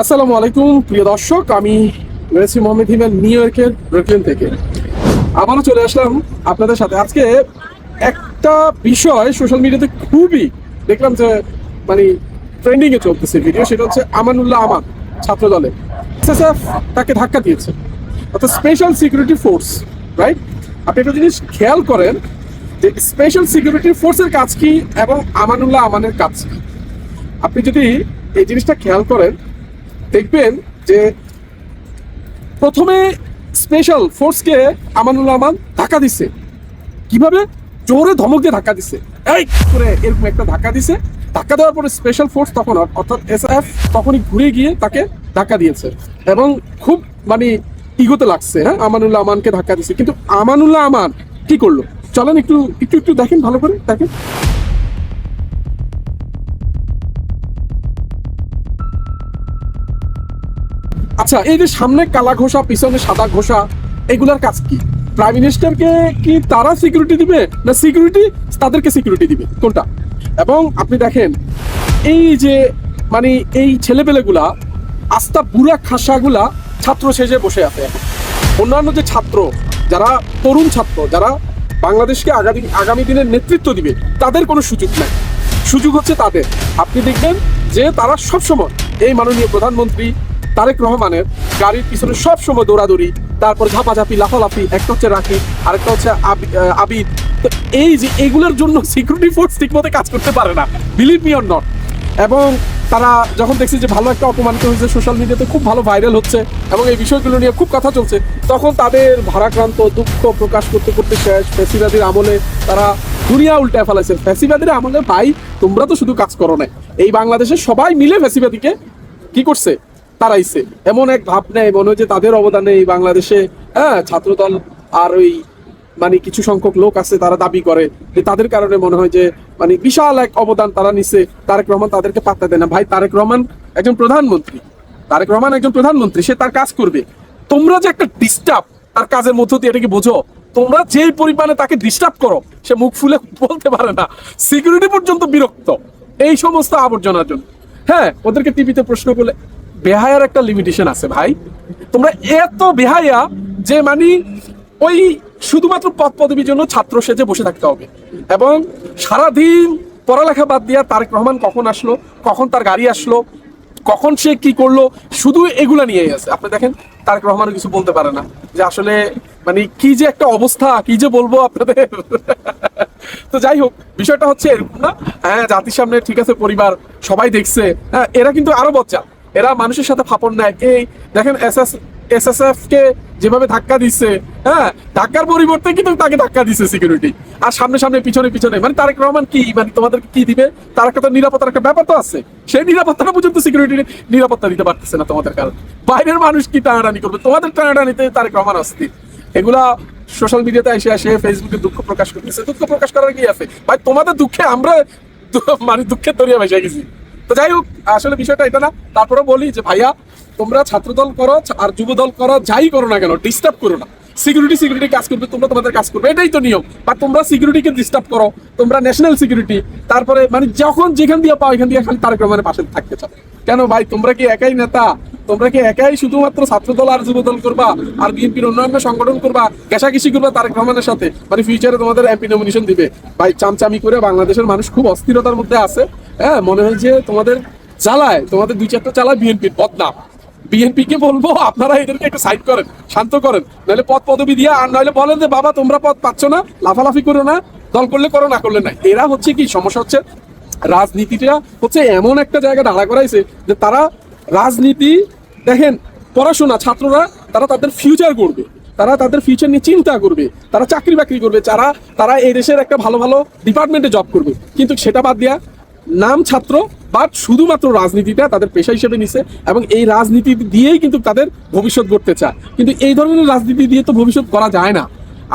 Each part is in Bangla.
আসসালামু আলাইকুম প্রিয় দর্শক, আমি রয়েছি মোহাম্মদ হিমেল নিউ ইয়র্কের ব্রুকলিন থেকে। আবারও চলে আসলাম আপনাদের সাথে। আজকে একটা বিষয় সোশ্যাল মিডিয়াতে খুবই দেখলাম যে মানে ট্রেন্ডিং এ চলতেছে ভিডিও, সেটা হচ্ছে আমানুল্লাহ আমান ছাত্র দলে এসএসএফ তাকে ধাক্কা দিয়েছে, অর্থাৎ স্পেশাল সিকিউরিটি ফোর্স, রাইট? আপনি একটা জিনিস খেয়াল করেন যে স্পেশাল সিকিউরিটি ফোর্সের কাজ কি এবং আমানুল্লাহ আমানের কাজ কি। আপনি যদি এই জিনিসটা খেয়াল করেন দেখবেন যে প্রথমে স্পেশাল ফোর্সকে আমানুল্লাহ আমান ধাক্কা দিচ্ছে। কিভাবে? জোরে ধমক দিয়ে ধাক্কা দিচ্ছে, এই করে এরকম একটা ধাক্কা দিছে। ধাক্কা দেওয়ার পরে স্পেশাল ফোর্স তখন অর্থাৎ এসএফ তখনই ঘুরে গিয়ে তাকে ধাক্কা দিয়েছে এবং খুব মানে ইগোতে লাগছে। হ্যাঁ, আমানুল্লাহ আমানকে ধাক্কা দিচ্ছে, কিন্তু আমানুল্লাহ আমান কি করলো চলেন একটু একটু একটু দেখেন, ভালো করে দেখেন। আচ্ছা, এই যে সামনে কালা ঘোষা পিছনে সাদা ঘোষা, এগুলার কাজ কি? প্রাইম মিনিস্টারকে কি তারা সিকিউরিটি দিবে, না সিকিউরিটি তাদেরকে সিকিউরিটি দিবে, কোনটা? এবং আপনি দেখেন এই যে মানে এই ছেলেপেলেগুলা আস্তা বুড়া খাসাগুলা ছাত্র সেজে বসে আছে এখন। অন্যান্য যে ছাত্র, যারা তরুণ ছাত্র, যারা বাংলাদেশকে আগামী দিনের নেতৃত্ব দিবে, তাদের কোনো সুযোগ নাই। সুযোগ হচ্ছে তাদের। আপনি দেখবেন যে তারা সবসময় এই মাননীয় প্রধানমন্ত্রী তারেক রহমানের গাড়ির পিছনে সবসময় দৌড়াদৌড়ি, তারপর ঝাপাঝাপি লাফালাফি। একটা হচ্ছে রাকিব, আরেকটা হচ্ছে আবিদ। তো এই যে এগুলোর জন্য সিকিউরিটি ফোর্স ঠিকমতো কাজ করতে পারে না, বিলিভ মি অর নট। এবং তারা যখন দেখছে যে ভালো একটা অপমানিত হয়েছে, সোশ্যাল মিডিয়াতে খুব ভালো ভাইরাল হচ্ছে এবং এই বিষয়গুলো নিয়ে খুব কথা চলছে, তখন তাদের ভারাক্রান্ত দুঃখ প্রকাশ করতে করতে শেষ। ফ্যাসিবাদীর আমলে তারা দুনিয়া উল্টায় ফেলাইছে। ফ্যাসিবাদীর আমলে ভাই তোমরা তো শুধু কাজ করো না, এই বাংলাদেশে সবাই মিলে ফ্যাসিবাদীকে কি করছে, তারাইছে। এমন এক ভাব নেয় মনে হয় যে তাদের অবদানে এই বাংলাদেশে ছাত্রদল আর ওই মানে কিছু সংখ্যক লোক আছে, তারা দাবি করে যে তাদের কারণে মনে হয় যে মানে বিশাল এক অবদান তারা নিছে। তারেক রহমান তাদেরকে পাত্তা দেয় না। ভাই, তারেক রহমান একজন প্রধানমন্ত্রী, তারেক রহমান একজন প্রধানমন্ত্রী, সে তার কাজ করবে। তোমরা যে একটা ডিস্টার্ব তার কাজের মধ্য দিয়ে, এটা কি বোঝো? তোমরা যেই পরিমাণে তাকে ডিস্টার্ব করো, সে মুখ ফুলে বলতে পারে না, সিকিউরিটি পর্যন্ত বিরক্ত এই সমস্ত আবর্জনার জন্য। হ্যাঁ, ওদেরকে টিভিতে প্রশ্ন করলে বেহায়ার একটা লিমিটেশন আছে ভাই। তোমরা এত বেহায়া যে মানে ওই শুধুমাত্র পদ পদবীর জন্য ছাত্র সেজে বসে থাকতে হবে। এবং সারাদিন পড়ালেখা বাদ দিয়া তারেক রহমান কখন আসলো, কখন তার গাড়ি আসলো, কখন সে কি করলো, শুধু এগুলা নিয়েই আছে। আপনি দেখেন তারেক রহমান কিছু বলতে পারে না, যে আসলে মানে কি যে একটা অবস্থা, কি যে বলবো আপনাদের। তো যাই হোক, বিষয়টা হচ্ছে এরকম না। হ্যাঁ, জাতির সামনে ঠিক আছে, পরিবার সবাই দেখছে। হ্যাঁ, এরা কিন্তু আরো বজ্জা, এরা মানুষের সাথে ফাপড় নেয়। এই দেখেন এসএসএফ কে যেভাবে ধাক্কা দিচ্ছে, হ্যাঁ, ধাক্কার পরিবর্তে কিন্তু তাকে ধাক্কা দিচ্ছে সিকিউরিটি। আর সামনে সামনে পিছনে পিছনে, মানে তারেক রহমান কি মানে তোমাদেরকে কি দিবে? তার একটা তো নিরাপত্তার একটা ব্যাপার তো আছে, সেই নিরাপত্তাটা পর্যন্ত সিকিউরিটি নিরাপত্তা দিতে পারতেছে না তোমাদের কারণে। বাইরের মানুষ কি টানাটানি করবে? তোমাদের টানাটানিতে তারেক রহমান অস্থির। এগুলা সোশ্যাল মিডিয়াতে এসে এসে ফেসবুকে দুঃখ প্রকাশ করতেছে। দুঃখ প্রকাশ করার কি আছে ভাই? তোমাদের দুঃখে আমরা মানে দুঃখের দরিয়া ভেসে গেছি। তো যাই হোক, আসলে বিষয়টা এটা না। তারপরে বলি যে ভাইয়া, তোমরা ছাত্রদল করো আর যুবদল করো, যাই করো না কেন, ডিস্টার্ব করো না। সিকিউরিটি কাজ করবে, তোমরা তোমাদের কাজ করবে, এটাই তো নিয়ম। বা তোমরা সিকিউরিটিকে ডিস্টার্ব করো, তোমরা ন্যাশনাল সিকিউরিটি, তারপরে মানে যখন যেখান দিয়ে পাও এখান দিয়ে খালি তারেক রহমানের পাশে থাকতে চাও কেন ভাই? তোমরা কি একাই নেতা? তোমরা কি একাই শুধুমাত্র ছাত্রদল আর যুবদল করবা আর বিএনপির অন্যান্য সংগঠন করবা, ঘেঁষাঘেঁষি করবা তারেক রহমানের সাথে, মানে ফিউচারে তোমাদের এমপি নমিনেশন দিবে? ভাই, চামচামি করে বাংলাদেশের মানুষ খুব অস্থিরতার মধ্যে আছে। হ্যাঁ, মনে হয় যে তোমাদের জ্বালায়, তোমাদের দুই চারটা চালায় বিএনপির বদনাম। বিএনপি কে বলবো আপনারা এদেরকে একটু সাইড করেন, শান্ত করেন, নাহলে পদ পদবি দিয়ে, আর নাহলে বলেন যে বাবা তোমরা পদ পাচ্ছ না, লাফালাফি করো না, দল করলে করো, না করলে নাই। এরা হচ্ছে কি সমস্যা হচ্ছে, রাজনীতিটা হচ্ছে এমন একটা জায়গা দাঁড়া করাইছে যে তারা রাজনীতি দেখেন, পড়াশোনা ছাত্ররা তারা তাদের ফিউচার করবে, তারা তাদের ফিউচার নিয়ে চিন্তা করবে, তারা চাকরি বাকরি করবে, তারা এই দেশের একটা ভালো ভালো ডিপার্টমেন্টে জব করবে। কিন্তু সেটা বাদ দিয়া নাম ছাত্র বাট শুধুমাত্র রাজনীতিটা তাদের পেশা হিসেবে নিছে এবং এই রাজনীতি দিয়েই কিন্তু তাদের ভবিষ্যৎ গড়তে চায়। কিন্তু এই ধরনের রাজনীতি দিয়ে তো ভবিষ্যৎ করা যায় না।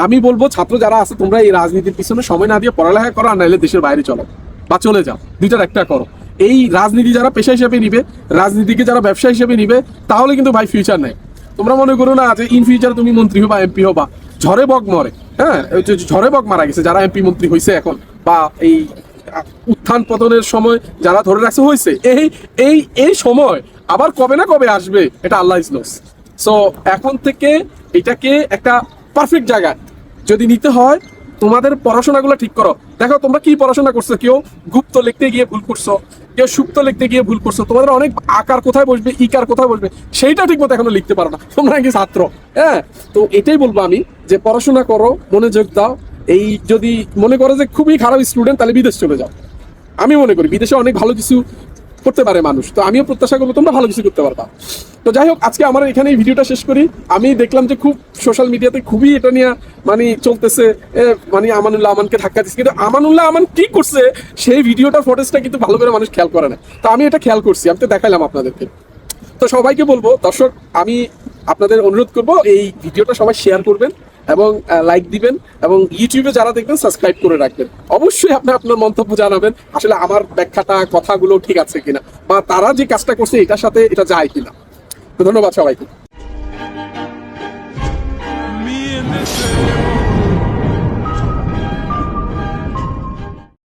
আমি বলবো ছাত্র যারা আছে, তোমরা এই রাজনীতির পিছনে সময় না দিয়ে পড়ালেখা করো, আর নাহলে দেশের বাইরে চলো বা চলে যাও, দুইটার একটা করো। এই রাজনীতি যারা পেশা হিসেবে নিবে, রাজনীতিকে যারা ব্যবসা হিসেবে নিবে, তাহলে কিন্তু ভাই ফিউচার নেই। তোমরা মনে করো না যে ইন ফিউচার তুমি মন্ত্রী হবা, এমপি হবা, ঝড়ে বক মরে। হ্যাঁ, ঝড়ে বক মারা গেছে যারা এমপি মন্ত্রী হয়েছে এখন, বা এই উত্থান পতনের সময় যারা ধরে রাখছে হয়েছে, এই এই এই সময় আবার কবে না কবে আসবে এটা আল্লাহ ইজ নোস। সো এখন থেকে এটাকে একটা পারফেক্ট জায়গায় যদি নিতে হয়, তোমাদের পড়াশোনাগুলো ঠিক করো। দেখো তোমরা কি পড়াশোনা করছো, কেউ গুপ্ত লিখতে গিয়ে ভুল করছো, কেউ সুপ্ত লিখতে গিয়ে ভুল করছো, তোমাদের অনেক আকার কোথায় বসবে, ইকার কোথায় বসবে সেইটা ঠিক মতো এখনো লিখতে পারো না, তোমরা কি ছাত্র। হ্যাঁ, তো এটাই বলবো আমি যে পড়াশোনা করো, মনোযোগ দাও। এই যদি মনে করো যে খুবই খারাপ স্টুডেন্ট, তাহলে বিদেশ চলে যাও। আমি মনে করি বিদেশে অনেক ভালো কিছু করতে পারে মানুষ, তো আমিও প্রত্যাশা করবো তোমরা ভালো কিছু করতে পারবা। তো যাই হোক, আজকে আমার এখানে এই ভিডিওটা শেষ করি। আমি দেখলাম যে খুব সোশ্যাল মিডিয়াতে খুবই এটা নিয়ে মানে চলতেছে, মানে আমানুল্লাহ আমানকে ধাক্কা দিচ্ছে, কিন্তু আমানুল্লাহ আমান কি করছে সেই ভিডিওটার ফুটেজটা কিন্তু ভালো করে মানুষ খেয়াল করে না। তো আমি এটা খেয়াল করছি, আমি তো দেখাইলাম আপনাদেরকে। তো সবাইকে বলবো, দর্শক আমি আপনাদের অনুরোধ করব এই ভিডিওটা সবাই শেয়ার করবেন এবং লাইক দিবেন, এবং ইউটিউবে যারা দেখবেন সাবস্ক্রাইব করে রাখবেন। অবশ্যই আপনি আপনার মন্তব্য জানাবেন আসলে আমার ব্যাখ্যাটা কথাগুলো ঠিক আছে কিনা, বা তারা যে কাজটা করছে এটার সাথে এটা যায় কিনা। তো ধন্যবাদ সবাইকে।